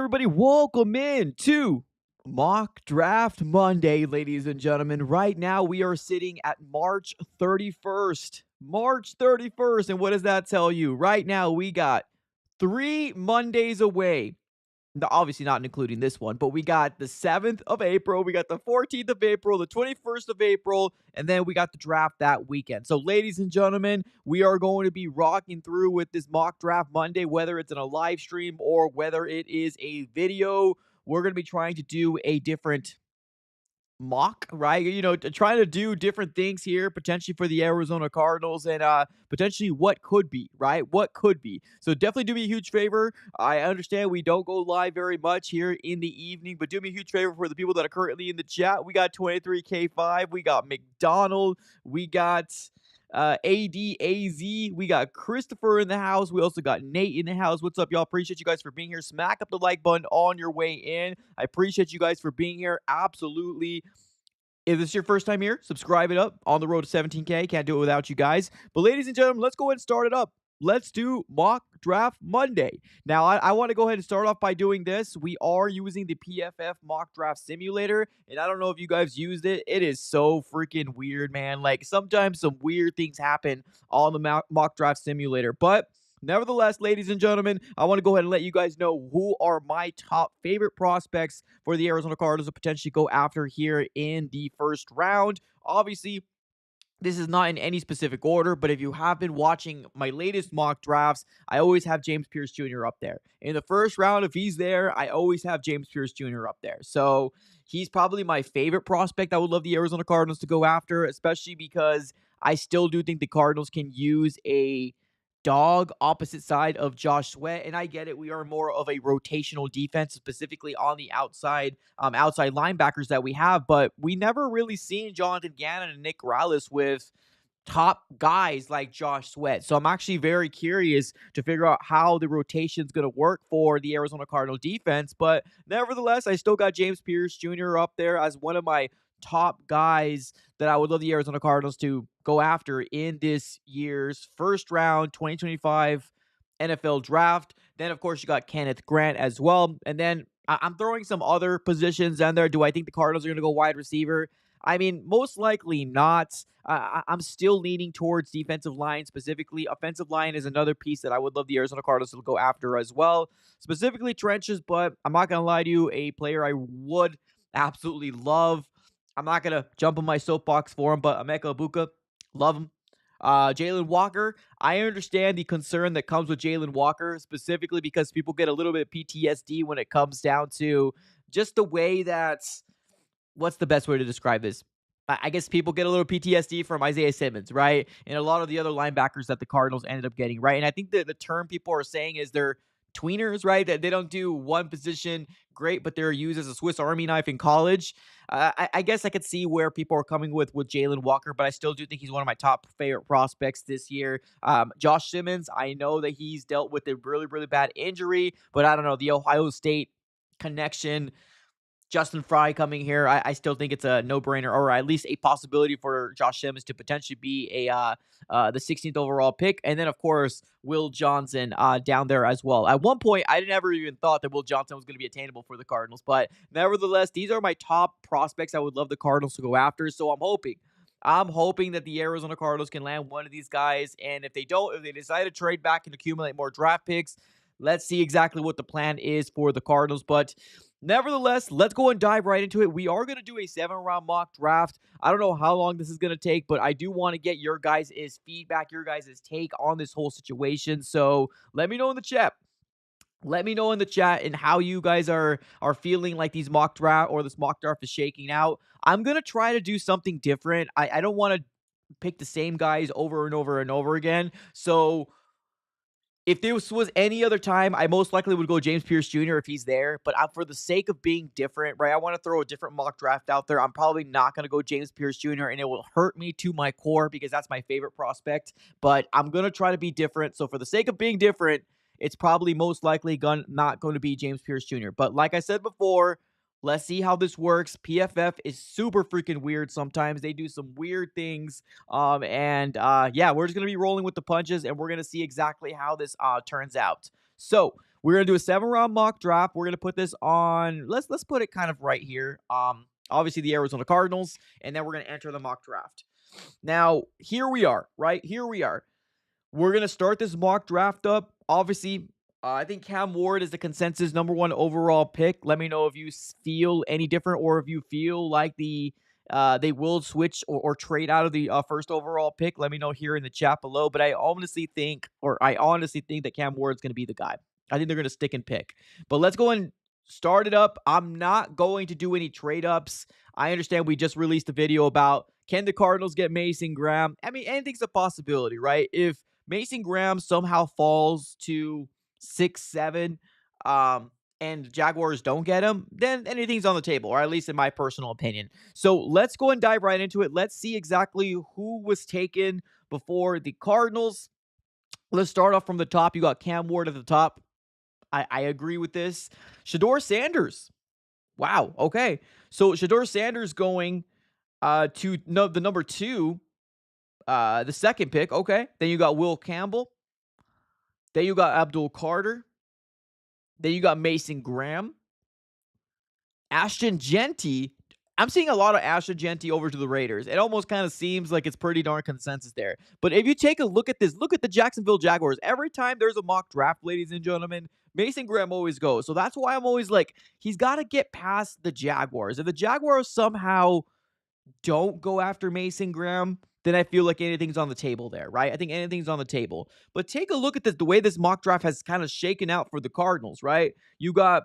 everybody? Welcome in to Mock Draft Monday, ladies and gentlemen. Right now, we are sitting at March 31st. March 31st. And what does that tell you? Right now, we got 3 Mondays away. Obviously, not including this one, but we got the 7th of April, we got the 14th of April, the 21st of April, and then we got the draft that weekend. So, ladies and gentlemen, we are going to be rocking through with this mock draft Monday, whether it's in a live stream or whether it is a video. We're going to be trying to do a different mock, right? Trying to do different things here, potentially for the Arizona Cardinals and potentially what could be, right? What could be. So definitely do me a huge favor. I understand we don't go live very much here in the evening, but do me a huge favor for the people that are currently in the chat. We got 23K5, we got McDonald, we got ADAZ. We got Christopher in the house. We also got Nate in the house. What's up, y'all? Appreciate you guys for being here. Smack up the like button on your way in. I appreciate you guys for being here. Absolutely. If this is your first time here, subscribe it up. On the road to 17K. Can't do it without you guys. But ladies and gentlemen, let's go ahead and start it up. Let's do Mock Draft Monday. Now, I want to go ahead and start off by doing this. We are using the PFF Mock Draft Simulator, and I don't know if you guys used it. It is so freaking weird, man. Like, sometimes some weird things happen on the Mock Draft Simulator, but nevertheless, ladies and gentlemen, I want to go ahead and let you guys know who are my top favorite prospects for the Arizona Cardinals to potentially go after here in the first round. Obviously, this is not in any specific order, but if you have been watching my latest mock drafts, I always have James Pierce Jr. up there. In the first round, if he's there, I always have James Pierce Jr. up there. So he's probably my favorite prospect I would love the Arizona Cardinals to go after, especially because I still do think the Cardinals can use a dog opposite side of Josh Sweat, and I get it. We are more of a rotational defense, specifically on the outside linebackers that we have, but we never really seen Jonathan Gannon and Nick Rallis with top guys like Josh Sweat. So I'm actually very curious to figure out how the rotation is going to work for the Arizona Cardinal defense. But nevertheless, I still got James Pierce Jr. up there as one of my top guys that I would love the Arizona Cardinals to go after in this year's first round 2025 NFL draft. Then, of course, you got Kenneth Grant as well. And then I'm throwing some other positions in there. Do I think the Cardinals are going to go wide receiver? I mean, most likely not. I'm still leaning towards defensive line specifically. Offensive line is another piece that I would love the Arizona Cardinals to go after as well. Specifically trenches, but I'm not going to lie to you, a player I would absolutely love. I'm not going to jump on my soapbox for him, but Emeka Egbuka, love him. Jalen Walker, I understand the concern that comes with Jalen Walker, specifically because people get a little bit of PTSD when it comes down to just the way that, what's the best way to describe this? I guess people get a little PTSD from Isaiah Simmons, right? And a lot of the other linebackers that the Cardinals ended up getting, right? And I think that the term people are saying is they're tweeners, right? That they don't do one position great, but they're used as a Swiss Army knife in college. I guess I could see where people are coming with Jalen Walker, but I still do think he's one of my top favorite prospects this year. Josh Simmons, I know that he's dealt with a really, really bad injury, but I don't know, the Ohio State connection, Justin Fry coming here, I still think it's a no-brainer, or at least a possibility for Josh Simmons to potentially be the 16th overall pick. And then, of course, Will Johnson down there as well. At one point, I never even thought that Will Johnson was going to be attainable for the Cardinals. But nevertheless, these are my top prospects I would love the Cardinals to go after. So I'm hoping that the Arizona Cardinals can land one of these guys. And if they don't, if they decide to trade back and accumulate more draft picks, let's see exactly what the plan is for the Cardinals. But nevertheless, let's go and dive right into it. We are going to do a 7-round mock draft. I don't know how long this is going to take, but I do want to get your guys' feedback, your guys' take on this whole situation. So let me know in the chat. Let me know in the chat and how you guys are feeling like these mock draft or this mock draft is shaking out. I'm going to try to do something different. I don't want to pick the same guys over and over and over again. So if this was any other time, I most likely would go James Pierce Jr. if he's there. But for the sake of being different, right, I want to throw a different mock draft out there. I'm probably not going to go James Pierce Jr., and it will hurt me to my core because that's my favorite prospect. But I'm going to try to be different. So for the sake of being different, it's probably most likely not going to be James Pierce Jr. But like I said before, let's see how this works. PFF is super freaking weird sometimes. They do some weird things. Yeah, we're just going to be rolling with the punches, and we're going to see exactly how this turns out. So We're gonna do a 7-round mock draft. We're gonna put this on. Let's put it kind of right here. Obviously the Arizona Cardinals, and then we're gonna enter the mock draft. Now, here we are, right? Here we are. We're going to start this mock draft up. Obviously, I think Cam Ward is the consensus #1 overall pick. Let me know if you feel any different or if you feel like they will switch or trade out of the first overall pick. Let me know here in the chat below. But I honestly think that Cam Ward is going to be the guy. I think they're going to stick and pick. But let's go and start it up. I'm not going to do any trade ups. I understand we just released a video about can the Cardinals get Mason Graham? I mean, anything's a possibility, right? If Mason Graham somehow falls to 6-7, and Jaguars don't get him, then anything's on the table, or at least in my personal opinion. So let's go and dive right into it. Let's see exactly who was taken before the Cardinals. Let's start off from the top. You got Cam Ward at the top. I agree with this. Shedeur Sanders. Wow. Okay. So Shedeur Sanders going to the number 2. The second pick, okay. Then you got Will Campbell. Then you got Abdul Carter. Then you got Mason Graham. Ashton Genty. I'm seeing a lot of Ashton Genty over to the Raiders. It almost kind of seems like it's pretty darn consensus there. But if you take a look at this, look at the Jacksonville Jaguars. Every time there's a mock draft, ladies and gentlemen, Mason Graham always goes. So that's why I'm always like, he's got to get past the Jaguars. If the Jaguars somehow don't go after Mason Graham, then I feel like anything's on the table there, right? I think anything's on the table. But take a look at this, the way this mock draft has kind of shaken out for the Cardinals, right? You got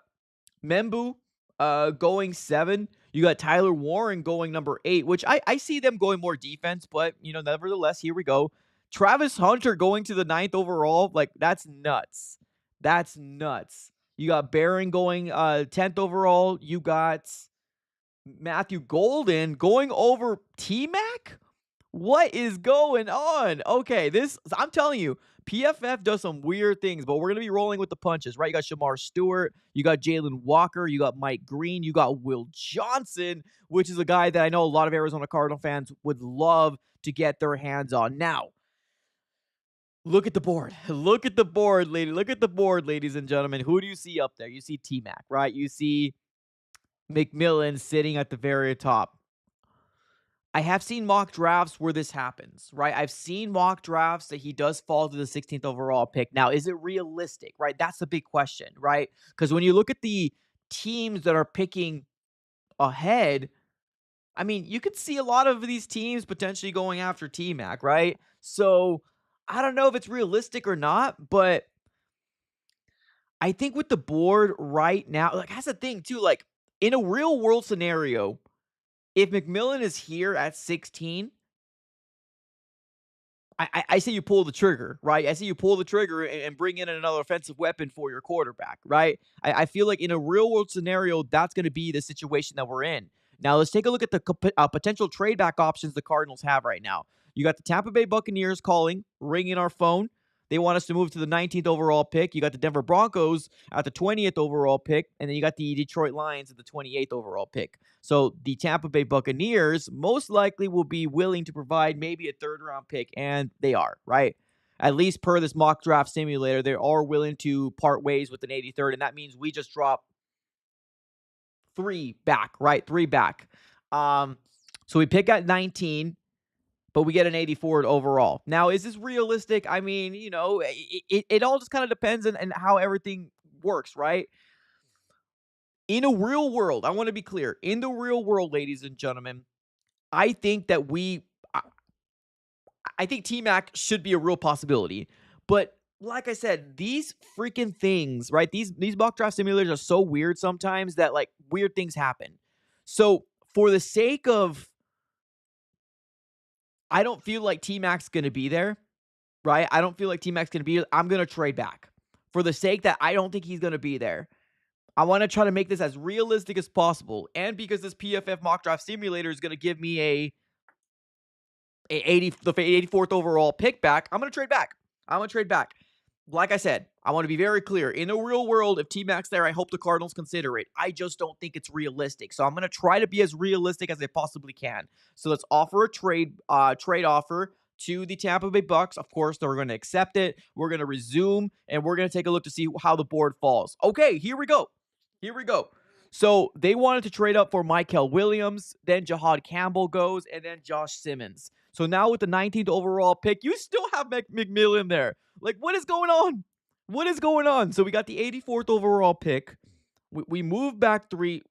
Membu going 7. You got Tyler Warren going number 8, which I see them going more defense, but, nevertheless, here we go. Travis Hunter going to the 9th overall. Like, that's nuts. That's nuts. You got Barron going 10th overall. You got Matthew Golden going over T-Mac? What is going on? Okay, I'm telling you, PFF does some weird things, but we're going to be rolling with the punches, right? You got Shamar Stewart, you got Jalen Walker, you got Mike Green, you got Will Johnson, which is a guy that I know a lot of Arizona Cardinal fans would love to get their hands on. Now, look at the board. Look at the board, ladies and gentlemen. Who do you see up there? You see T-Mac, right? You see McMillan sitting at the very top. I have seen mock drafts where this happens, right? I've seen mock drafts that he does fall to the 16th overall pick. Now, is it realistic, right? That's the big question, right? Because when you look at the teams that are picking ahead, I mean, you could see a lot of these teams potentially going after T-Mac, right? So I don't know if it's realistic or not, but I think with the board right now, like that's the thing too, like in a real world scenario, if McMillan is here at 16, I say you pull the trigger, right? I say you pull the trigger and bring in another offensive weapon for your quarterback, right? I feel like in a real world scenario, that's going to be the situation that we're in. Now, let's take a look at the potential trade back options the Cardinals have right now. You got the Tampa Bay Buccaneers calling, ringing our phone. They want us to move to the 19th overall pick. You got the Denver Broncos at the 20th overall pick, and then you got the Detroit Lions at the 28th overall pick. So the Tampa Bay Buccaneers most likely will be willing to provide maybe a 3rd-round pick, and they are, right? At least per this mock draft simulator, they are willing to part ways with an 83rd, and that means we just drop 3 back, right? 3 back. So we pick at 19. But we get an 84 overall. Now, is this realistic? I mean, it all just kind of depends on how everything works, right? In a real world, I want to be clear. In the real world, ladies and gentlemen, I think that I think T-Mac should be a real possibility. But like I said, these freaking things, right? These mock draft simulators are so weird sometimes that like weird things happen. So for the sake of I don't feel like T-Mac's going to be there, right? I don't feel like T-Mac's going to be there. I'm going to trade back. For the sake that I don't think he's going to be there, I want to try to make this as realistic as possible. And because this PFF mock draft simulator is going to give me the 84th overall pick back, I'm going to trade back. Like I said, I want to be very clear. In the real world, if T-Mac's there, I hope the Cardinals consider it. I just don't think it's realistic. So I'm going to try to be as realistic as I possibly can. So let's offer a trade offer. to the Tampa Bay Bucks. Of course, they're going to accept it. We're going to resume, and we're going to take a look to see how the board falls. Okay, here we go. Here we go. So they wanted to trade up for Michael Williams, then Jahad Campbell goes, and then Josh Simmons. So now with the 19th overall pick, you still have McMillan there. Like, what is going on? What is going on? So we got the 84th overall pick. We moved back three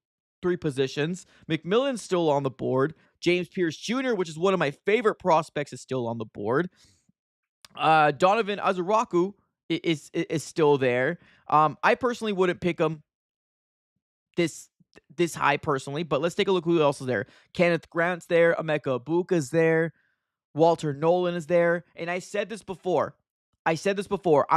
positions. McMillan's still on the board. James Pierce Jr., which is one of my favorite prospects, is still on the board. Donovan Azaraku is still there. I personally wouldn't pick him this high personally, but let's take a look who else is there. Kenneth Grant's there. Emeka Ibuka's there. Walter Nolan is there. And I said this before. I'm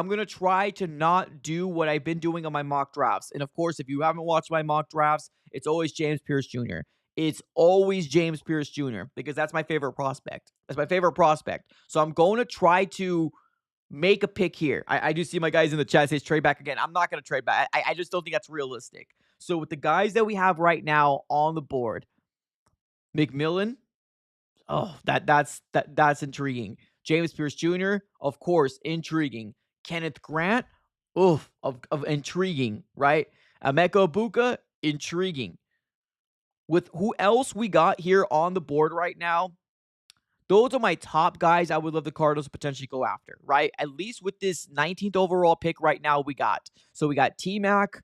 going to try to not do what I've been doing on my mock drafts. And of course, if you haven't watched my mock drafts, it's always James Pierce Jr. It's always James Pierce Jr. because that's my favorite prospect. So I'm going to try to make a pick here. I do see my guys in the chat says trade back again. I'm not going to trade back. I just don't think that's realistic. So with the guys that we have right now on the board, McMillan, that's intriguing. James Pierce Jr., of course, intriguing. Kenneth Grant, of intriguing, right? Emeka Ibuka, intriguing. With who else we got here on the board right now, those are my top guys I would love the Cardinals to potentially go after, right? At least with this 19th overall pick right now we got. So we got T-Mac,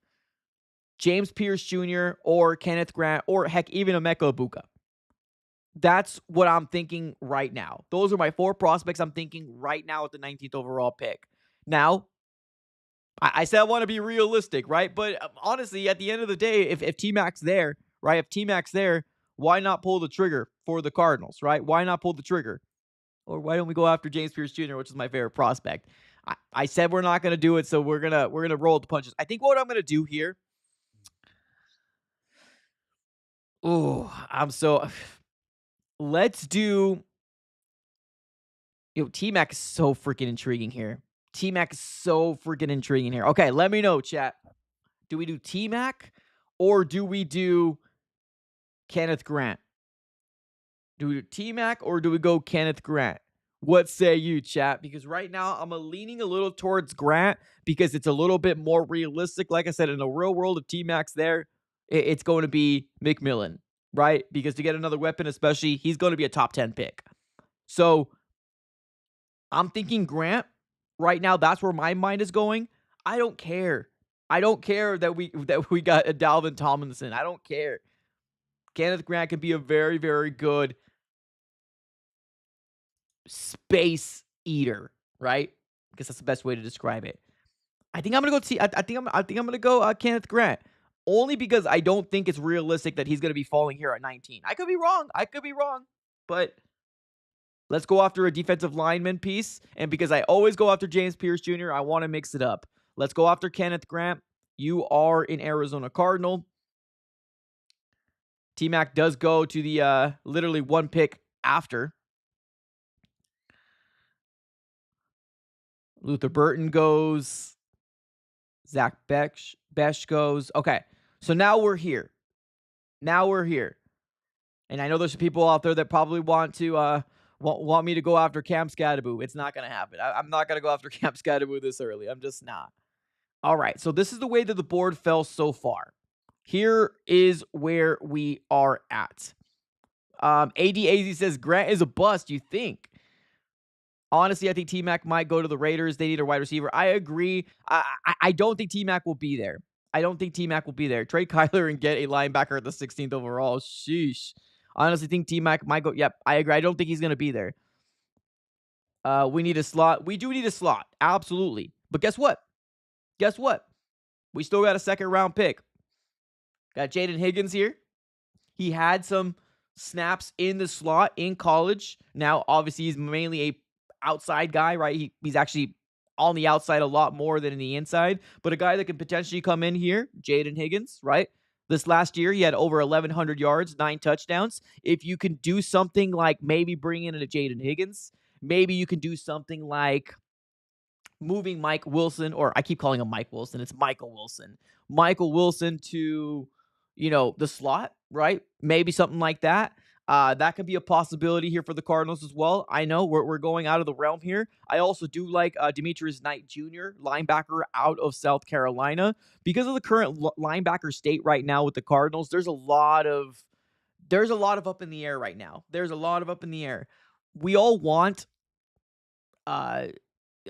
James Pierce Jr., or Kenneth Grant, or heck, even Emeka Ibuka. That's what I'm thinking right now. Those are my 4 prospects I'm thinking right now at the 19th overall pick. Now, I said I want to be realistic, right? But honestly, at the end of the day, if T-Mac's there, right? If T-Mac's there, why not pull the trigger for the Cardinals, right? Why not pull the trigger? Or why don't we go after James Pierce Jr., which is my favorite prospect? I said we're not going to do it, so we're gonna roll the punches. I think what I'm going to do here. Let's do. T-Mac is so freaking intriguing here. Okay, let me know, chat. Do we do T-Mac or do we do Kenneth Grant? Do we do T-Mac or do we go Kenneth Grant? What say you, chat? Because right now I'm leaning a little towards Grant because it's a little bit more realistic. Like I said, in the real world, if T-Mac's there, it's going to be McMillan, right? Because to get another weapon, especially, he's going to be a top 10 pick. So I'm thinking Grant. Right now, that's where my mind is going. I don't care. that we got a Dalvin Tomlinson. I don't care. Kenneth Grant can be a very, very good space eater, right? I guess that's the best way to describe it. I think I'm gonna go. I think I'm gonna go Kenneth Grant, only because I don't think it's realistic that he's gonna be falling here at 19. I could be wrong, but let's go after a defensive lineman piece. And because I always go after James Pierce Jr., I want to mix it up. Let's go after Kenneth Grant. You are an Arizona Cardinal. T-Mac does go to the literally one pick after. Luther Burton goes. Zach Besh goes. Okay, so now we're here. And I know there's some people out there that probably want to want me to go after Cam Scadaboo. It's not going to happen. I'm not going to go after Cam Scadaboo this early. I'm just not. All right, so this is the way that the board fell so far. Here is where we are at. ADAZ says, Grant is a bust, you think? Honestly, I think T-Mac might go to the Raiders. They need a wide receiver. I agree. I don't think T-Mac will be there. Trade Kyler and get a linebacker at the 16th overall. Sheesh. Honestly, think T-Mac might go. Yep, I agree. I don't think he's going to be there. We need a slot. We do need a slot. Absolutely. But guess what? We still got a second-round pick. Got Jaden Higgins here. He had some snaps in the slot in college. Now, obviously, he's mainly a outside guy, right? He's actually on the outside a lot more than in the inside. But a guy that could potentially come in here, Jaden Higgins, right? This last year, he had over 1,100 yards, 9 touchdowns. If you can do something like maybe bring in a Jaden Higgins, maybe you can do something like moving Mike Wilson, or I keep calling him Mike Wilson. It's Michael Wilson. Michael Wilson to, the slot, right? Maybe something like that. That could be a possibility here for the Cardinals as well. I know we're going out of the realm here. I also do like Demetrius Knight Jr., linebacker out of South Carolina. Because of the current linebacker state right now with the Cardinals, there's a lot of up in the air right now. There's a lot of up in the air. We all want uh,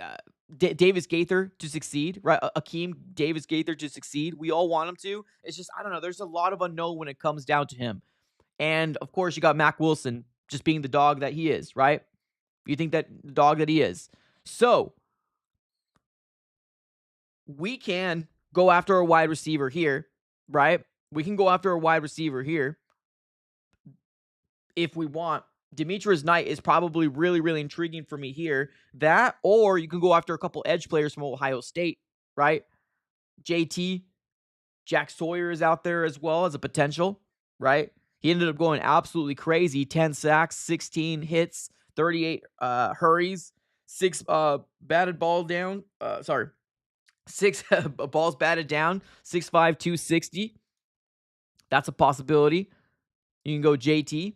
uh Davis Gaither to succeed, right? Akeem Davis Gaither to succeed. We all want him to. It's just I don't know. There's a lot of unknown when it comes down to him. And of course, you got Mac Wilson just being the dog that he is, right? You think that the dog that he is. So we can go after a wide receiver here, right? We can go after a wide receiver here if we want. Demetrius Knight is probably really, really intriguing for me here. That, or you can go after a couple edge players from Ohio State, right? JT, Jack Sawyer is out there as well as a potential, right? He ended up going absolutely crazy. 10 sacks, 16 hits, 38 hurries, 6 batted ball down. Sorry, 6 balls batted down, 6'5", 260. That's a possibility. You can go JT.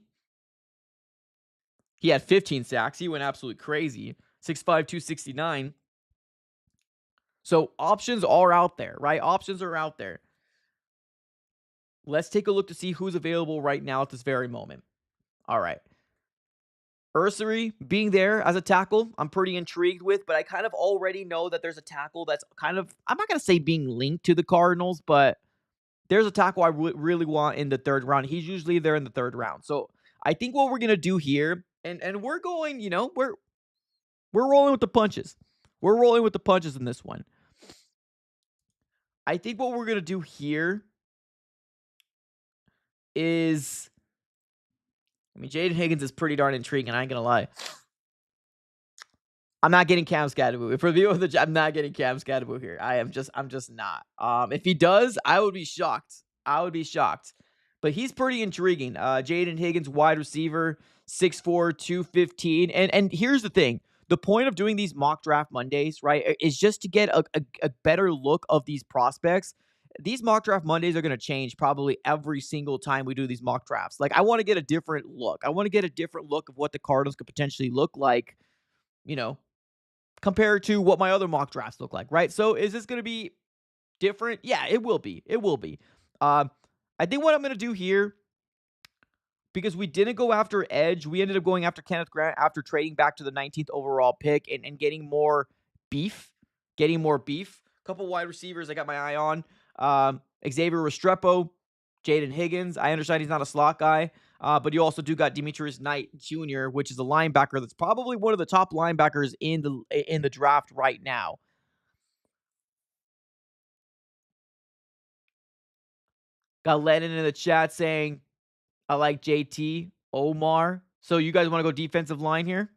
He had 15 sacks. He went absolutely crazy. 6'5", 269. So options are out there, right? Options are out there. Let's take a look to see who's available right now at this very moment. All right. Ursary being there as a tackle, I'm pretty intrigued with, but I kind of already know that there's a tackle that's kind of, I'm not going to say being linked to the Cardinals, but there's a tackle I really want in the third round. He's usually there in the third round. So I think what we're going to do here, and we're going, we're rolling with the punches. We're rolling with the punches in this one. I think what we're going to do here is, Jaden Higgins is pretty darn intriguing. I ain't going to lie. I'm not getting Cam Scatterbo. For the I'm not getting Cam Scatterbo here. I'm just not. If he does, I would be shocked. But he's pretty intriguing. Jaden Higgins, wide receiver, 6'4", 215. And here's the thing. The point of doing these mock draft Mondays, right, is just to get a better look of these prospects. These mock draft Mondays are going to change probably every single time we do these mock drafts. Like, I want to get a different look. I want to get a different look of what the Cardinals could potentially look like, compared to what my other mock drafts look like, right? So is this going to be different? Yeah, it will be. It will be. I think what I'm going to do here, because we didn't go after edge, we ended up going after Kenneth Grant after trading back to the 19th overall pick and getting more beef. A couple wide receivers I got my eye on. Xavier Restrepo, Jaden Higgins. I understand he's not a slot guy. But you also do got Demetrius Knight Jr., which is a linebacker that's probably one of the top linebackers in the draft right now. Got Lennon in the chat saying, I like JT, Omar. So you guys want to go defensive line here?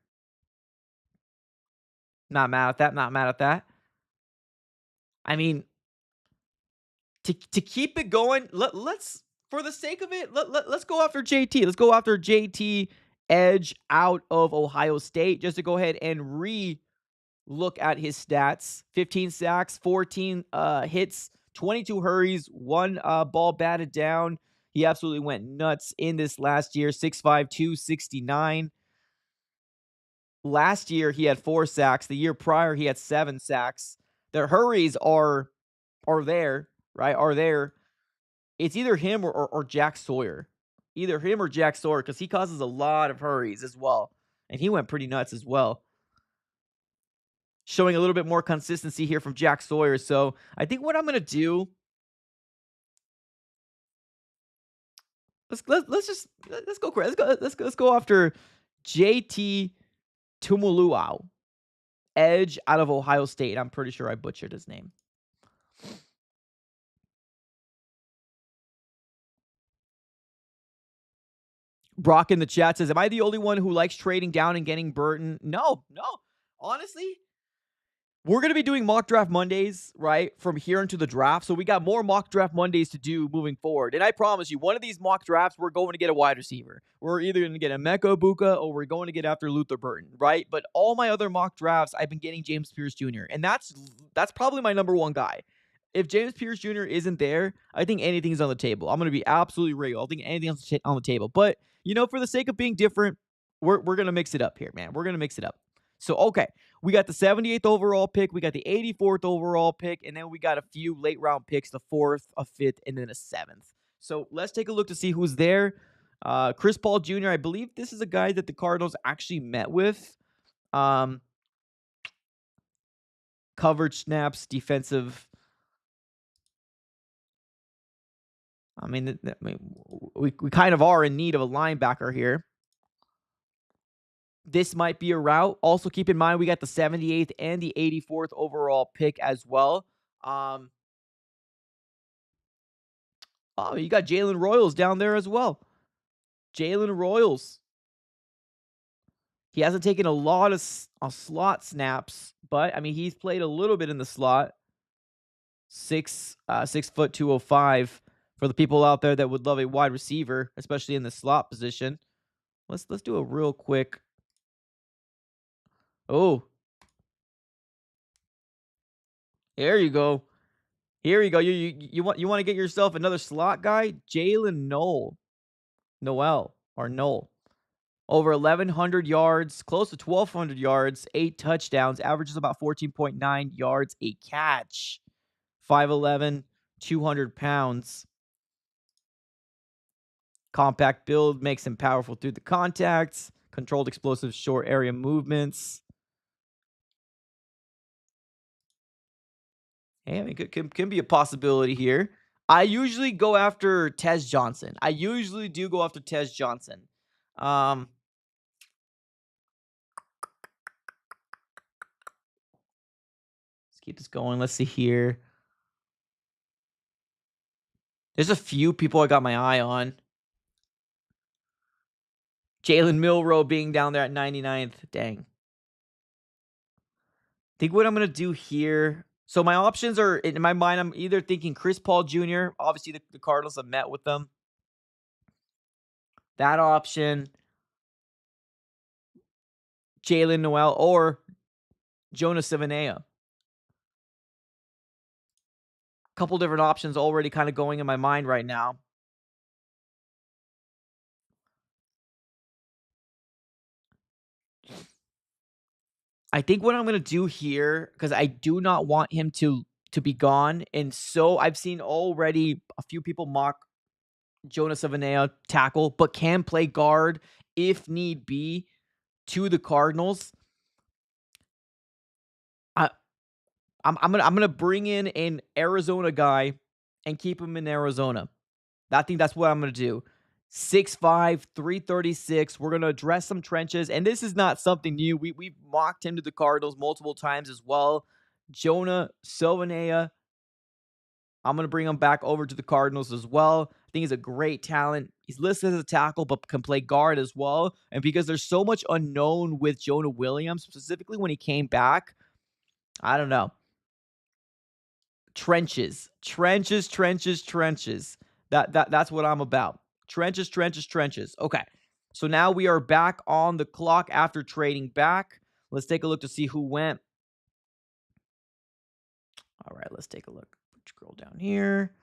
Not mad at that. I mean, to keep it going, let's, for the sake of it, let's go after JT. Let's go after JT edge out of Ohio State just to go ahead and look at his stats. 15 sacks, 14 hits, 22 hurries, 1 ball batted down. He absolutely went nuts in this last year. 6'5", 269. Last year, he had 4 sacks. The year prior, he had 7 sacks. Their hurries are there, right? Are there. It's either him or Jack Sawyer. Either him or Jack Sawyer, because he causes a lot of hurries as well. And he went pretty nuts as well. Showing a little bit more consistency here from Jack Sawyer. So I think what I'm going to do, let's go crazy. Let's go after JT Tumuluau, edge out of Ohio State. I'm pretty sure I butchered his name. Brock in the chat says, am I the only one who likes trading down and getting Burton? No. Honestly, we're going to be doing mock draft Mondays, right, from here into the draft. So we got more mock draft Mondays to do moving forward. And I promise you, one of these mock drafts, we're going to get a wide receiver. We're either going to get a Emeka Egbuka or we're going to get after Luther Burton, right? But all my other mock drafts, I've been getting James Pierce Jr. And that's probably my number one guy. if James Pierce Jr. isn't there, I think anything's on the table. I'm gonna be absolutely real. I think anything's on the table. But for the sake of being different, we're gonna mix it up here, man. We're gonna mix it up. So okay, we got the 78th overall pick, we got the 84th overall pick, and then we got a few late round picks, the 4th, a 5th, and then a 7th. So let's take a look to see who's there. Chris Paul Jr., I believe this is a guy that the Cardinals actually met with. Coverage snaps, defensive. We kind of are in need of a linebacker here. This might be a route. Also, keep in mind we got the 78th and the 84th overall pick as well. Oh, you got Jalen Royals down there as well. Jalen Royals. He hasn't taken a lot of slot snaps, but he's played a little bit in the slot. 6'2", 205. For the people out there that would love a wide receiver, especially in the slot position. Let's do a real quick. Oh, there you go. Here you go. You want to get yourself another slot guy? Jalen Noel. Over 1,100 yards, close to 1,200 yards, 8 touchdowns, averages about 14.9 yards a catch. 5'11", 200 pounds. Compact build makes him powerful through the contacts. Controlled explosive short area movements. Hey, it can be a possibility here. I usually go after Tez Johnson. I usually do go after Tez Johnson. Let's keep this going. Let's see here. There's a few people I got my eye on. Jalen Milroe being down there at 99th. Dang. Think what I'm going to do here. So my options are, in my mind, I'm either thinking Chris Paul Jr. Obviously, the Cardinals have met with them. That option. Jalen Noel or Jonah Sivanea. Couple different options already kind of going in my mind right now. I think what I'm going to do here, because I do not want him to be gone. And so I've seen already a few people mock Jonas Savanea tackle, but can play guard if need be to the Cardinals. I'm gonna bring in an Arizona guy and keep him in Arizona. I think that's what I'm gonna do. 6'5", 336. We're gonna address some trenches, and this is not something new. We've mocked him to the Cardinals multiple times as well. Jonah Savanea. I'm gonna bring him back over to the Cardinals as well. I think he's a great talent. He's listed as a tackle, but can play guard as well. And because there's so much unknown with Jonah Williams, specifically when he came back, I don't know. Trenches. That's what I'm about. Trenches. Okay. So now we are back on the clock after trading back. Let's take a look to see who went. All right, let's take a look. Scroll down here.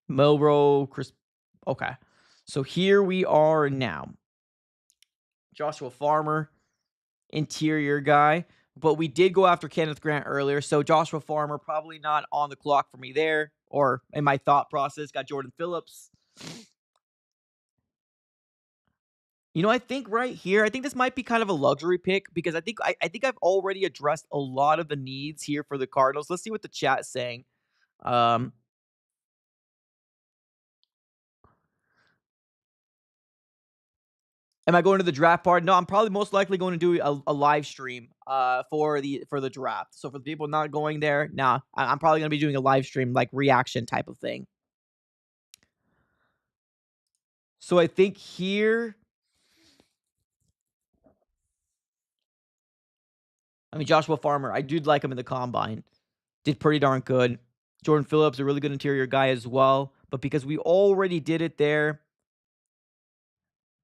Milroe, Chris. Okay. So here we are now. Joshua Farmer, interior guy. But we did go after Kenneth Grant earlier. So Joshua Farmer, probably not on the clock for me there. Or in my thought process, got Jordan Phillips. I think right here, I think this might be kind of a luxury pick because I think I've already addressed a lot of the needs here for the Cardinals. Let's see what the chat's saying. Am I going to the draft part? No, I'm probably most likely going to do a live stream for the draft. So for the people not going there, nah, I'm probably going to be doing a live stream, like reaction type of thing. So I think here, Joshua Farmer, I did like him in the combine. Did pretty darn good. Jordan Phillips, a really good interior guy as well. But because we already did it there,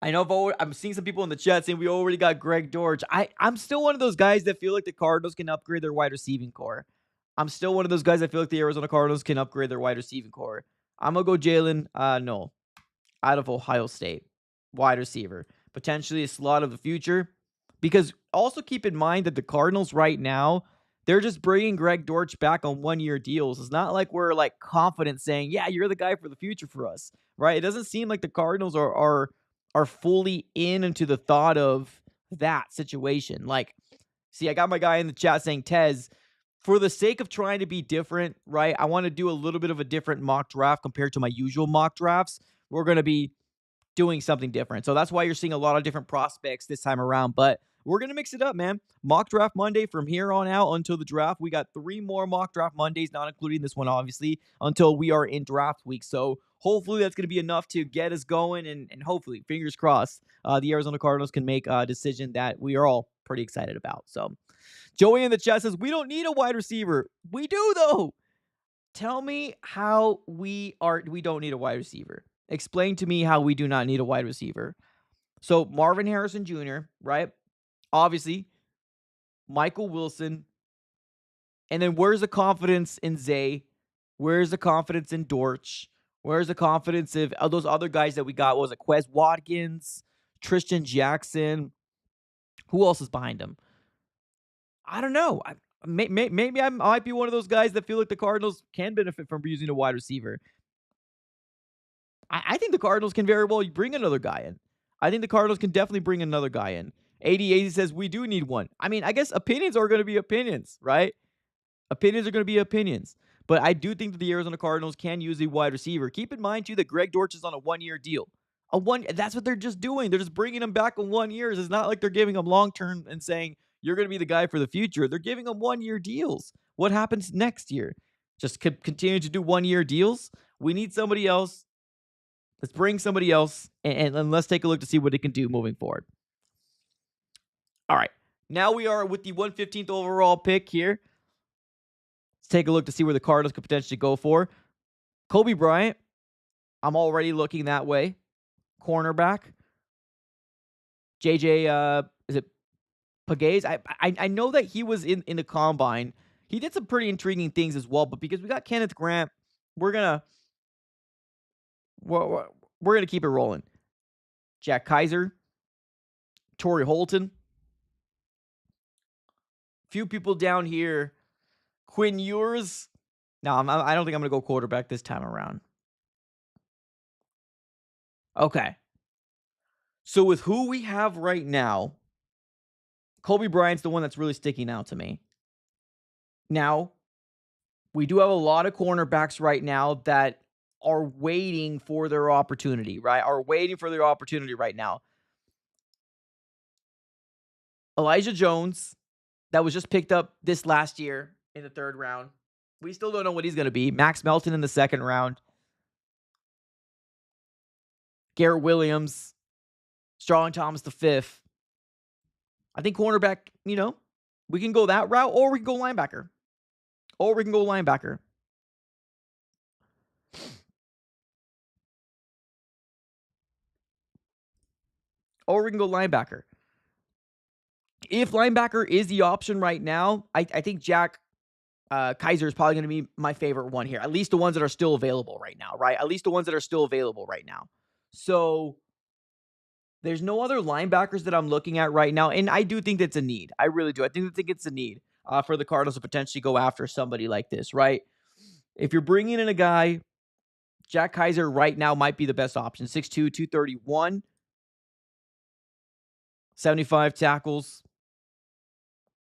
I know I'm seeing some people in the chat saying we already got Greg Dortch. I'm still one of those guys that feel like the Cardinals can upgrade their wide receiving core. I'm still one of those guys that feel like the Arizona Cardinals can upgrade their wide receiving core. I'm gonna go Jalen no, out of Ohio State, wide receiver, potentially a slot of the future. Because also keep in mind that the Cardinals right now, they're just bringing Greg Dortch back on 1-year deals. It's not like we're like confident saying, "Yeah, you're the guy for the future for us." Right? It doesn't seem like the Cardinals are fully into the thought of that situation. Like, see, I got my guy in the chat saying, "Tez, for the sake of trying to be different, right? I want to do a little bit of a different mock draft compared to my usual mock drafts. We're going to be doing something different. So that's why you're seeing a lot of different prospects this time around. But we're going to mix it up, man. Mock draft Monday from here on out until the draft. We got 3 more mock draft Mondays, not including this one, obviously, until we are in draft week. So hopefully that's going to be enough to get us going. And hopefully, fingers crossed, the Arizona Cardinals can make a decision that we are all pretty excited about. So Joey in the chat says, we don't need a wide receiver. We do, though. Tell me how we don't need a wide receiver. Explain to me how we do not need a wide receiver. So Marvin Harrison Jr., right? Obviously, Michael Wilson. And then where's the confidence in Zay? Where's the confidence in Dortch? Where's the confidence of those other guys that we got? What was it Quez Watkins, Tristan Jackson? Who else is behind him? I don't know. Maybe I might be one of those guys that feel like the Cardinals can benefit from using a wide receiver. I think the Cardinals can very well bring another guy in. I think the Cardinals can definitely bring another guy in. 8080 says we do need one. I mean, I guess opinions are going to be opinions, right? Opinions are going to be opinions. But I do think that the Arizona Cardinals can use a wide receiver. Keep in mind, too, that Greg Dortch is on a 1-year deal. That's what they're just doing. They're just bringing him back on 1 year. It's not like they're giving him long-term and saying, you're going to be the guy for the future. They're giving him 1-year deals. What happens next year? Just continue to do 1-year deals? We need somebody else. Let's bring somebody else, and let's take a look to see what it can do moving forward. All right. Now we are with the 115th overall pick here. Let's take a look to see where the Cardinals could potentially go for. Kobe Bryant, I'm already looking that way. Cornerback. JJ, is it Pagaze? I know that he was in the combine. He did some pretty intriguing things as well, but because we got Kenneth Grant, we're gonna keep it rolling. Jack Kaiser, Torrey Holton. Few people down here. Quinn Ewers. No, I don't think I'm going to go quarterback this time around. Okay. So with who we have right now, Kobe Bryant's the one that's really sticking out to me. Now, we do have a lot of cornerbacks right now that are waiting for their opportunity, right? Are waiting for their opportunity right now. Elijah Jones, that was just picked up this last year in the 3rd round. We still don't know what he's going to be. Max Melton in the 2nd round. Garrett Williams. Starling Thomas the 5th. I think cornerback, we can go that route, or we can go linebacker. Or we can go linebacker. Or we can go linebacker. If linebacker is the option right now, I think Jack Kaiser is probably going to be my favorite one here. At least the ones that are still available right now, right? At least the ones that are still available right now. So there's no other linebackers that I'm looking at right now, and I do think that's a need. I really do. I think it's a need for the Cardinals to potentially go after somebody like this, right? If you're bringing in a guy, Jack Kaiser right now might be the best option. 6'2", 231, 75 tackles,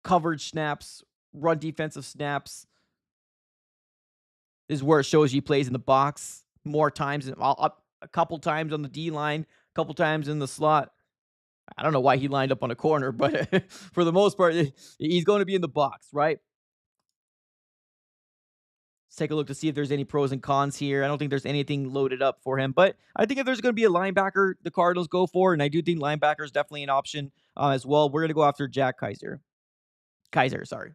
coverage snaps, run defensive snaps. This is where it shows you he plays in the box more times, a couple times on the D line, a couple times in the slot. I don't know why he lined up on a corner, but for the most part, he's going to be in the box, right? Let's take a look to see if there's any pros and cons here. I don't think there's anything loaded up for him, but I think if there's going to be a linebacker the Cardinals go for, and I do think linebacker is definitely an option as well, we're going to go after Jack Kaiser. Sorry.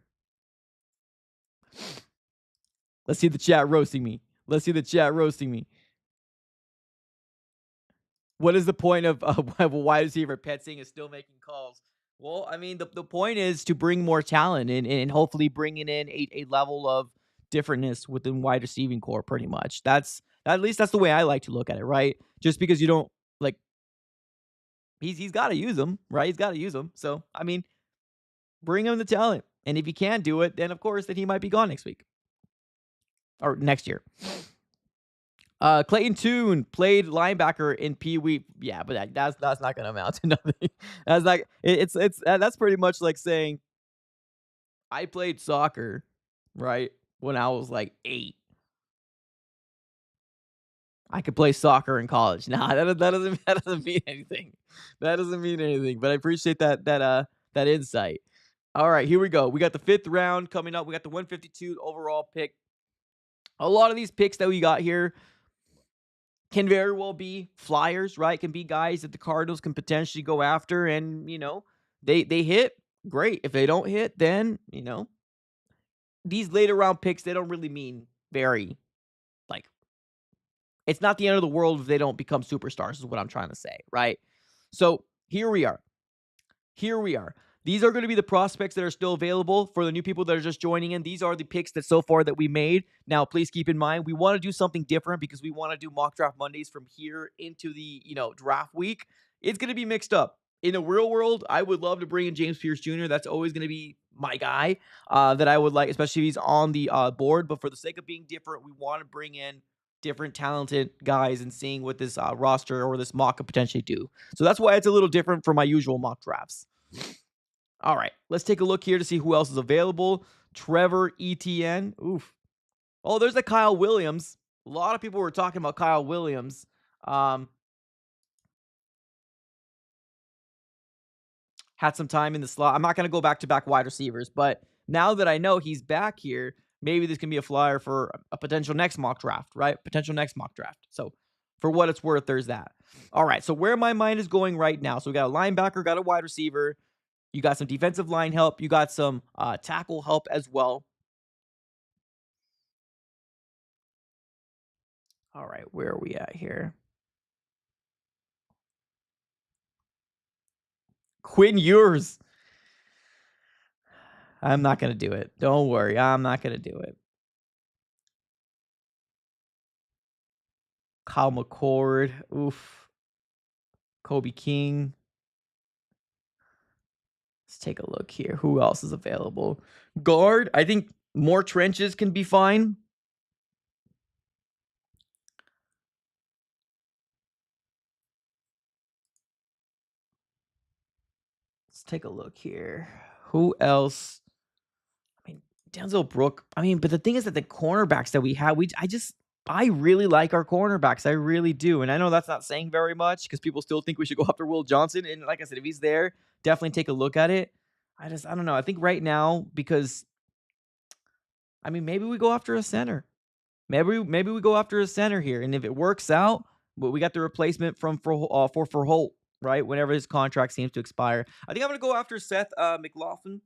Let's see the chat roasting me. what is the point of a wide receiver? Petzing is still making calls. Well, I mean, the point is to bring more talent and hopefully bringing in a level of differentness within wide receiving core. Pretty much. That's at least that's the way I like to look at it, right? Just because you don't like he's got to use them, right? He's got to use them. So I mean, bring him the talent, and if he can't do it, then of course that he might be gone next week or next year. Clayton Tune played linebacker in Pee Wee. Yeah, but that's not gonna amount to nothing. That's like it's that's pretty much like saying I played soccer, right? When I was like 8. I could play soccer in college. Nah, that doesn't mean anything. That doesn't mean anything. But I appreciate that insight. All right, here we go. We got the 5th round coming up. We got the 152 overall pick. A lot of these picks that we got here can very well be flyers, right? Can be guys that the Cardinals can potentially go after, and they hit, great. If they don't hit, then these later round picks, they don't really mean very, like, it's not the end of the world if they don't become superstars, is what I'm trying to say, right? So here we are. Here we are. These are going to be the prospects that are still available for the new people that are just joining in. These are the picks that so far that we made. Now, please keep in mind, we want to do something different because we want to do mock draft Mondays from here into the, draft week. It's going to be mixed up. In the real world, I would love to bring in James Pierce Jr. That's always going to be my guy that I would like, especially if he's on the board. But for the sake of being different, we want to bring in different talented guys and seeing what this roster or this mock could potentially do. So that's why it's a little different from my usual mock drafts. All right, let's take a look here to see who else is available. Trevor Etienne. Oof. Oh, there's a Kyle Williams. A lot of people were talking about Kyle Williams. Had some time in the slot. I'm not going to go back-to-back wide receivers, but now that I know he's back here, maybe this can be a flyer for a potential next mock draft, right? Potential next mock draft. So for what it's worth, there's that. All right, so where my mind is going right now. So we got a linebacker, got a wide receiver. You got some defensive line help. You got some tackle help as well. All right, where are we at here? Quinn Ewers. I'm not going to do it. Don't worry. I'm not going to do it. Kyle McCord. Oof. Kobe King. Let's take a look here. Who else is available? Guard. I think more trenches can be fine. Let's take a look here. Who else? I mean, Denzel Brook. I mean, but the thing is that the cornerbacks that we have, I really like our cornerbacks. I really do. And I know that's not saying very much because people still think we should go after Will Johnson. And like I said, if he's there, definitely take a look at it. I don't know. I think right now, because I mean, maybe we go after a center. Maybe we go after a center here. And if it works out, but we got the replacement for Holt, right? Whenever his contract seems to expire. I think I'm gonna go after Seth McLaughlin.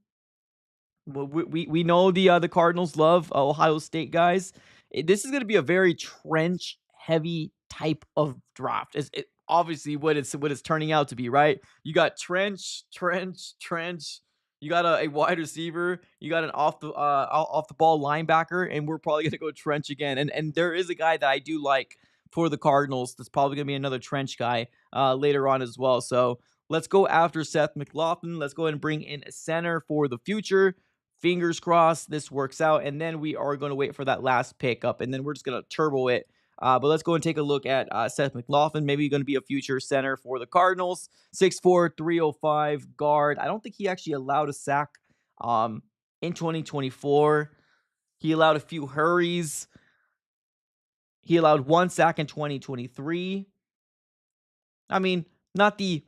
Well, we know the Cardinals love Ohio State guys. This is going to be a very trench heavy type of draft. Obviously what it's turning out to be, right? You got trench. You got a wide receiver. You got an off the ball linebacker, and we're probably going to go trench again. And there is a guy that I do like for the Cardinals. That's probably going to be another trench guy later on as well. So let's go after Seth McLaughlin. Let's go ahead and bring in a center for the future. Fingers crossed this works out, and then we are going to wait for that last pickup, and then we're just going to turbo it. But let's go and take a look at Seth McLaughlin. Maybe going to be a future center for the Cardinals. 6'4", 305 guard. I don't think he actually allowed a sack in 2024. He allowed a few hurries. He allowed 1 sack in 2023. I mean, not the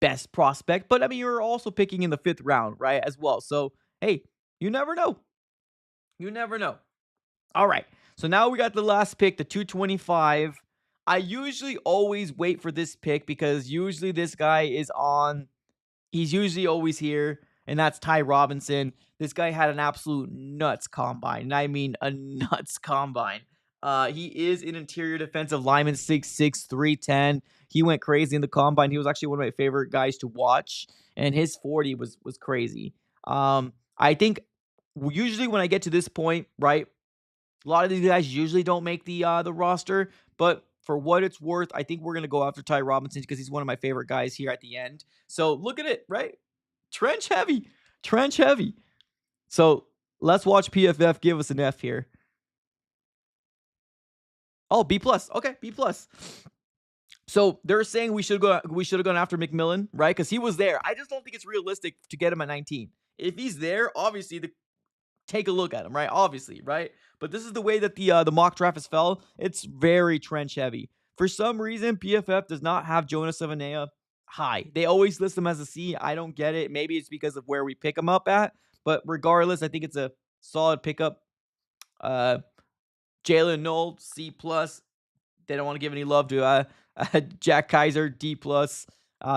best prospect, but I mean, you're also picking in the 5th round, right, as well. So hey, you never know. You never know. All right. So now we got the last pick, the 225. I usually always wait for this pick because usually this guy is on. He's usually always here, and that's Ty Robinson. This guy had an absolute nuts combine, and I mean a nuts combine. He is an interior defensive lineman, 6'6", 310. He went crazy in the combine. He was actually one of my favorite guys to watch, and his 40 was crazy. I think usually when I get to this point, right, a lot of these guys usually don't make the roster, but for what it's worth, I think we're gonna go after Ty Robinson because he's one of my favorite guys here at the end. So look at it, right? Trench heavy, trench heavy. So let's watch PFF give us an F here. Oh, B plus. Okay, B plus. So they're saying we should have gone after McMillan, right? Because he was there. I just don't think it's realistic to get him at 19. If he's there, obviously take a look at him, right? Obviously, right? But this is the way that the mock draft has fell. It's very trench heavy. For some reason, PFF does not have Jonas Savanea high. They always list him as a C. I don't get it. Maybe it's because of where we pick him up at. But regardless, I think it's a solid pickup. Uh, Jalen Knoll, C plus. They don't want to give any love to Jack Kaiser, D plus,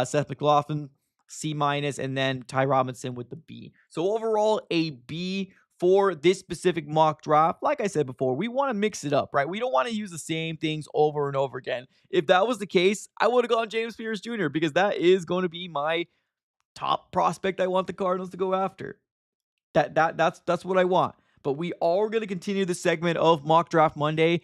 Seth McLaughlin, C minus, and then Ty Robinson with the B. So overall, a B for this specific mock draft. Like I said before, we want to mix it up, right? We don't want to use the same things over and over again. If that was the case, I would have gone James Pierce Jr. because that is going to be my top prospect I want the Cardinals to go after. That's what I want. But we are going to continue the segment of Mock Draft Monday.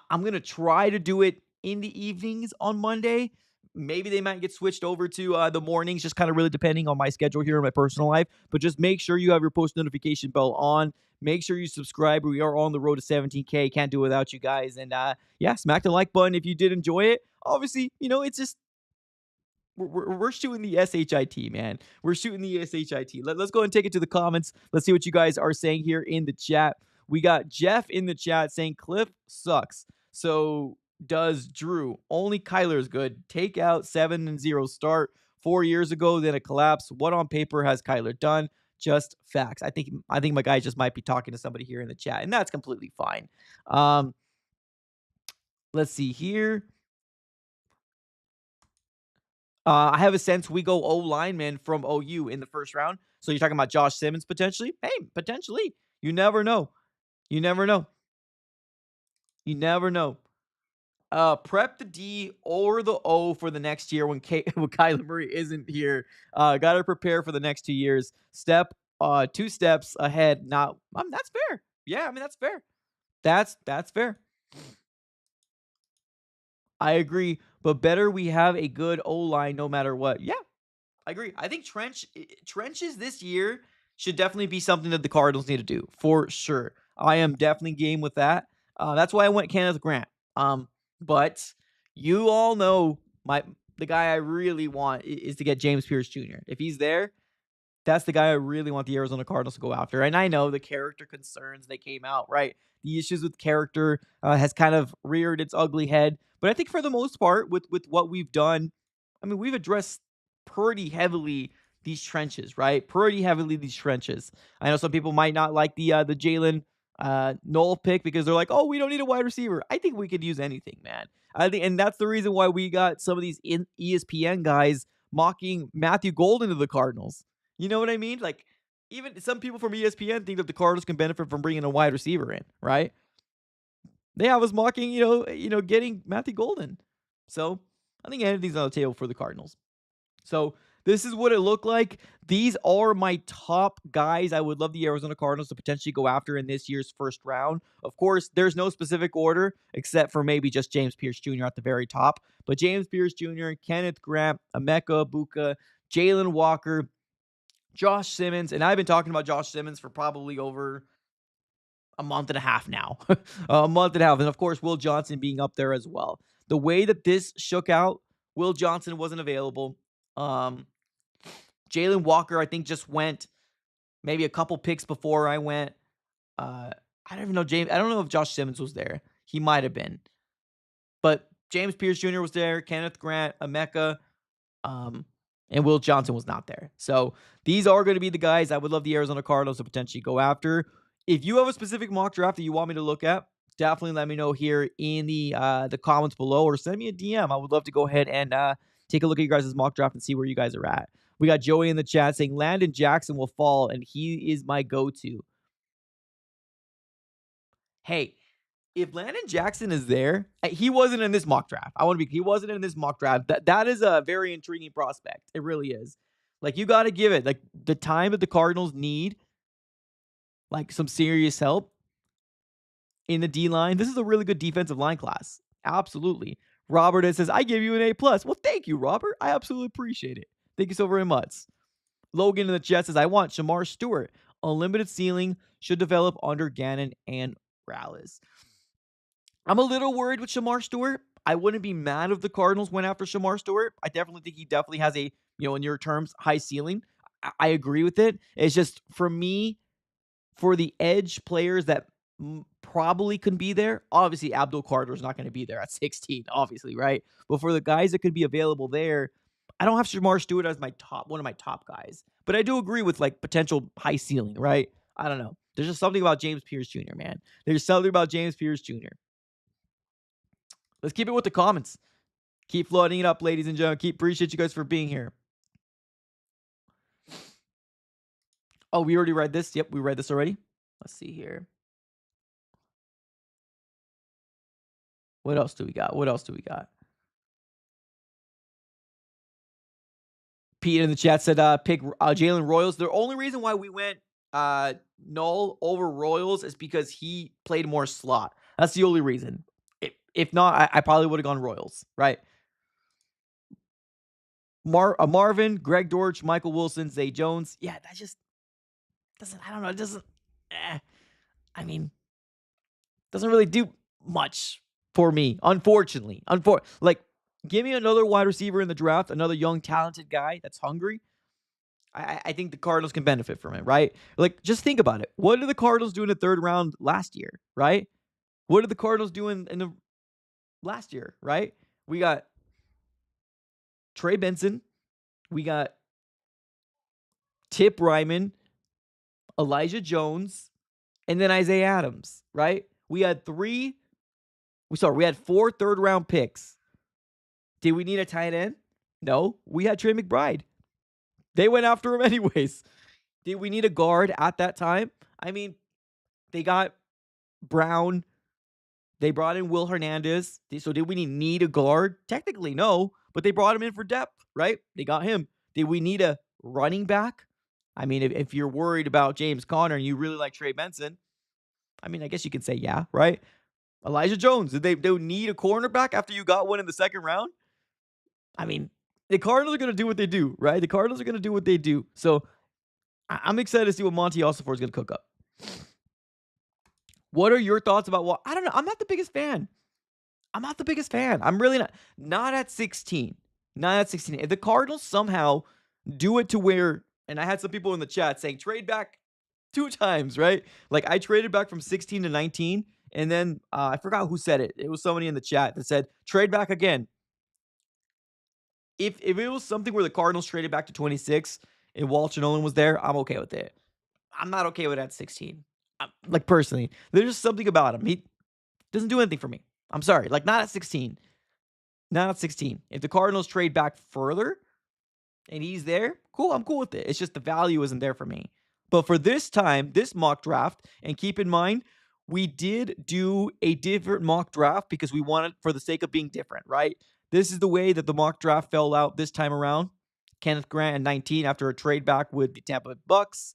I'm going to try to do it in the evenings on Monday. Maybe they might get switched over to the mornings, just kind of really depending on my schedule here in my personal life. But just make sure you have your post notification bell on. Make sure you subscribe. We are on the road to 17K. Can't do it without you guys. And yeah, smack the like button if you did enjoy it. Obviously, it's just we're shooting the SHIT, man. We're shooting the SHIT. Let's go and take it to the comments. Let's see what you guys are saying here in the chat. We got Jeff in the chat saying Cliff sucks. So does Drew. Only Kyler is good. Take out 7-0 start 4 years ago, then a collapse. What on paper has Kyler done? Just facts. I think my guy just might be talking to somebody here in the chat, and that's completely fine. Let's see here. I have a sense we go O lineman from OU in the first round. So you're talking about Josh Simmons potentially? Hey, potentially. You never know. You never know. You never know. Prep the D or the O for the next year when when Kyler Murray isn't here. Got to prepare for the next 2 years. 2 steps ahead. Not. That's fair. Yeah, I mean that's fair. That's fair. I agree, but better we have a good O line no matter what. Yeah, I agree. I think trenches this year should definitely be something that the Cardinals need to do for sure. I am definitely game with that. That's why I went Kenneth Grant. But you all know the guy I really want is to get James Pierce Jr. If he's there, that's the guy I really want the Arizona Cardinals to go after. And I know the character concerns they came out, right? The issues with character has kind of reared its ugly head. But I think for the most part, with what we've done, I mean, we've addressed pretty heavily these trenches, right? Pretty heavily these trenches. I know some people might not like the Jalen Knoll pick because they're like, oh, we don't need a wide receiver. I think we could use anything, man. I think, and that's the reason why we got some of these ESPN guys mocking Matthew Golden to the Cardinals. You know what I mean? Like, even some people from ESPN think that the Cardinals can benefit from bringing a wide receiver in, right? They have us mocking, getting Matthew Golden. So I think anything's on the table for the Cardinals. So this is what it looked like. These are my top guys I would love the Arizona Cardinals to potentially go after in this year's first round. Of course, there's no specific order except for maybe just James Pierce Jr. at the very top. But James Pierce Jr., Kenneth Grant, Emeka Buka, Jalen Walker, Josh Simmons, and I've been talking about Josh Simmons for probably over a month and a half now. A month and a half. And of course, Will Johnson being up there as well. The way that this shook out, Will Johnson wasn't available. Jalen Walker, I think, just went maybe a couple picks before I went. I don't even know James. I don't know if Josh Simmons was there. He might have been. But James Pierce Jr. was there. Kenneth Grant, Emeka, and Will Johnson was not there. So these are going to be the guys I would love the Arizona Cardinals to potentially go after. If you have a specific mock draft that you want me to look at, definitely let me know here in the comments below or send me a DM. I would love to go ahead and take a look at you guys' mock draft and see where you guys are at. We got Joey in the chat saying Landon Jackson will fall, and he is my go-to. Hey, If Landon Jackson is there, he wasn't in this mock draft. He wasn't in this mock draft. That is a very intriguing prospect. It really is. Like, you got to give it like the time that the Cardinals need, like some serious help in the D line. This is a really good defensive line class. Absolutely. Robert says, I give you an A plus. Well, thank you, Robert. I absolutely appreciate it. Thank you so very much. Logan in the chat says, I want Shamar Stewart. Unlimited ceiling, should develop under Gannon and Rallis. I'm a little worried with Shamar Stewart. I wouldn't be mad if the Cardinals went after Shamar Stewart. I definitely think he definitely has a, in your terms, high ceiling. I agree with it. It's just, for me, for the edge players that probably can be there, obviously Abdul Carter is not going to be there at 16, obviously, right? But for the guys that could be available there, I don't have Shamar Stewart as one of my top guys. But I do agree with like potential high ceiling, right? I don't know. There's just something about James Pierce Jr., man. There's something about James Pierce Jr. Let's keep it with the comments. Keep flooding it up, ladies and gentlemen. Appreciate you guys for being here. Oh, we already read this? Yep, we read this already. Let's see here. What else do we got? Pete in the chat said, pick Jalen Royals. The only reason why we went Null over Royals is because he played more slot. That's the only reason. If not, I probably would have gone Royals, right? Marvin, Greg Dortch, Michael Wilson, Zay Jones. Yeah, that just doesn't, I don't know. It doesn't, doesn't really do much for me, unfortunately. Like, give me another wide receiver in the draft, another young, talented guy that's hungry. I think the Cardinals can benefit from it, right? Like, just think about it. What did the Cardinals do in the third round last year, right? What did the Cardinals do in the last year, right? We got Trey Benson. We got Tip Ryman, Elijah Jones, and then Isaiah Adams, right? We had 4 third-round picks. Did we need a tight end? No. We had Trey McBride. They went after him anyways. Did we need a guard at that time? They got Brown. They brought in Will Hernandez. So did we need a guard? Technically, no. But they brought him in for depth, right? They got him. Did we need a running back? If you're worried about James Conner and you really like Trey Benson, I guess you could say yeah, right? Elijah Jones, did they need a cornerback after you got one in the second round? The Cardinals are going to do what they do, right? The Cardinals are going to do what they do. So I'm excited to see what Monti Ossenfort is going to cook up. What are your thoughts about I don't know. I'm not the biggest fan. I'm really not. Not at 16. If the Cardinals somehow do it to where, and I had some people in the chat saying trade back 2 times, right? Like, I traded back from 16 to 19, and then I forgot who said it. It was somebody in the chat that said trade back again. If it was something where the Cardinals traded back to 26 and Walter Nolan was there, I'm okay with it. I'm not okay with that 16. Like, personally, there's just something about him. He doesn't do anything for me. I'm sorry. Like, not at 16. If the Cardinals trade back further and he's there, cool. I'm cool with it. It's just the value isn't there for me. But for this time, this mock draft, and keep in mind, we did do a different mock draft because we wanted, for the sake of being different, right? This is the way that the mock draft fell out this time around. Kenneth Grant at 19 after a trade back with the Tampa Bucks.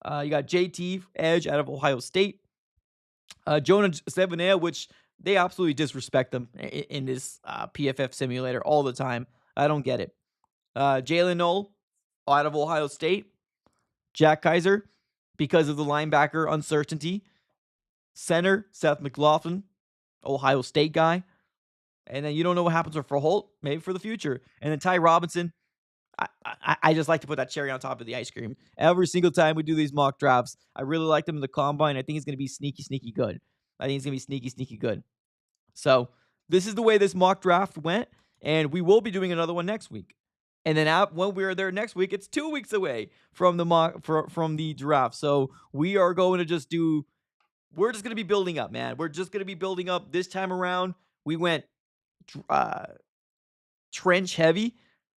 You got JT Edge out of Ohio State. Jonah Sevenea, which they absolutely disrespect them in this PFF simulator all the time. I don't get it. Jalen Knoll out of Ohio State. Jack Kaiser, because of the linebacker uncertainty. Center, Seth McLaughlin, Ohio State guy. And then you don't know what happens for Holt, maybe for the future. And then Ty Robinson, I just like to put that cherry on top of the ice cream. Every single time we do these mock drafts, I really like them in the combine. I think he's going to be sneaky good. Sneaky good. So this is the way this mock draft went, and we will be doing another one next week. And then when we're there next week, it's 2 weeks away from the draft. So we are going to we're just going to be building up, man. We're just going to be building up. This time around, we went trench heavy.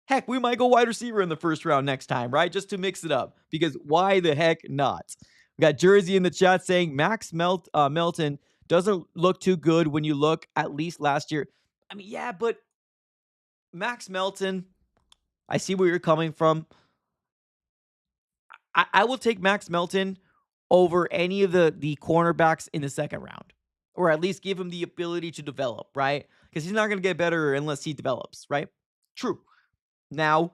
Heck, we might go wide receiver in the first round next time, right? Just to mix it up, because why the heck not? We got Jersey in the chat saying Max Melton Doesn't look too good when you look at least last year. I mean, yeah, but Max Melton, I see where you're coming from. I will take Max Melton over any of the cornerbacks in the second round, or at least give him the ability to develop, right? Because he's not going to get better unless he develops, right? True. Now,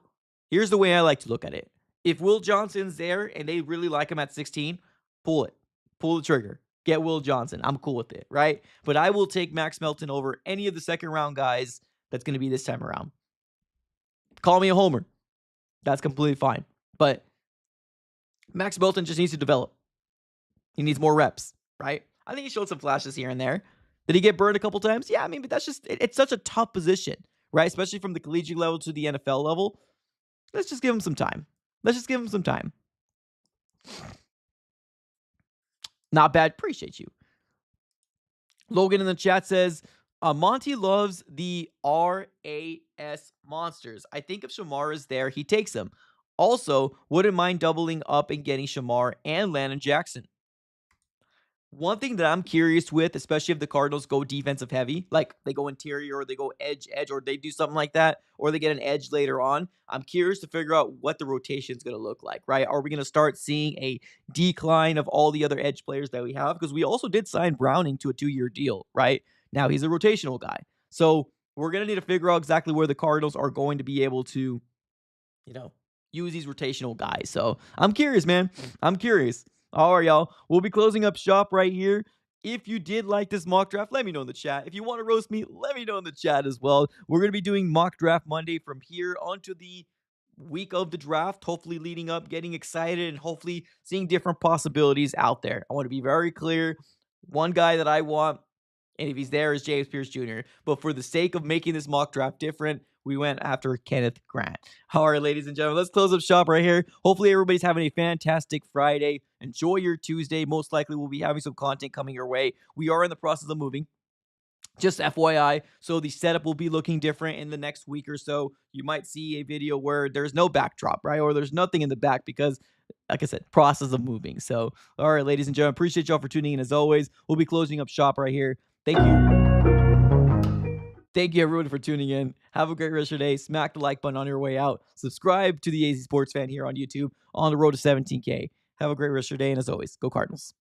here's the way I like to look at it. If Will Johnson's there and they really like him at 16, pull it. Pull the trigger. Get Will Johnson. I'm cool with it, right? But I will take Max Melton over any of the second round guys that's going to be this time around. Call me a homer. That's completely fine. But Max Melton just needs to develop. He needs more reps, right? I think he showed some flashes here and there. Did he get burned a couple times? Yeah, I mean, but that's just, it's such a tough position, right? Especially from the collegiate level to the NFL level. Let's just give him some time. Let's just give him some time. Not bad. Appreciate you. Logan in the chat says, Monty loves the RAS monsters. I think if Shamar is there, he takes him. Also, wouldn't mind doubling up and getting Shamar and Landon Jackson. One thing that I'm curious with, especially if the Cardinals go defensive heavy, like they go interior or they go edge, or they do something like that, or they get an edge later on, I'm curious to figure out what the rotation is going to look like, right? Are we going to start seeing a decline of all the other edge players that we have? Because we also did sign Browning to a 2-year deal, right? Now he's a rotational guy. So we're going to need to figure out exactly where the Cardinals are going to be able to, use these rotational guys. So I'm curious, man. I'm curious. All right, y'all. We'll be closing up shop right here. If you did like this mock draft, let me know in the chat. If you want to roast me, let me know in the chat as well. We're going to be doing mock draft Monday from here onto the week of the draft, hopefully leading up, getting excited, and hopefully seeing different possibilities out there. I want to be very clear. One guy that I want, and if he's there, is James Pierce Jr. But for the sake of making this mock draft different, we went after Kenneth Grant. All right, ladies and gentlemen, let's close up shop right here. Hopefully everybody's having a fantastic Friday. Enjoy your Tuesday. Most likely we'll be having some content coming your way. We are in the process of moving. Just FYI, so the setup will be looking different in the next week or so. You might see a video where there's no backdrop, right? Or there's nothing in the back because, like I said, process of moving. So, all right, ladies and gentlemen, appreciate y'all for tuning in as always. We'll be closing up shop right here. Thank you. Thank you, everyone, for tuning in. Have a great rest of your day. Smack the like button on your way out. Subscribe to the AZ Sports Fan here on YouTube on the road to 17K. Have a great rest of your day, and as always, go Cardinals.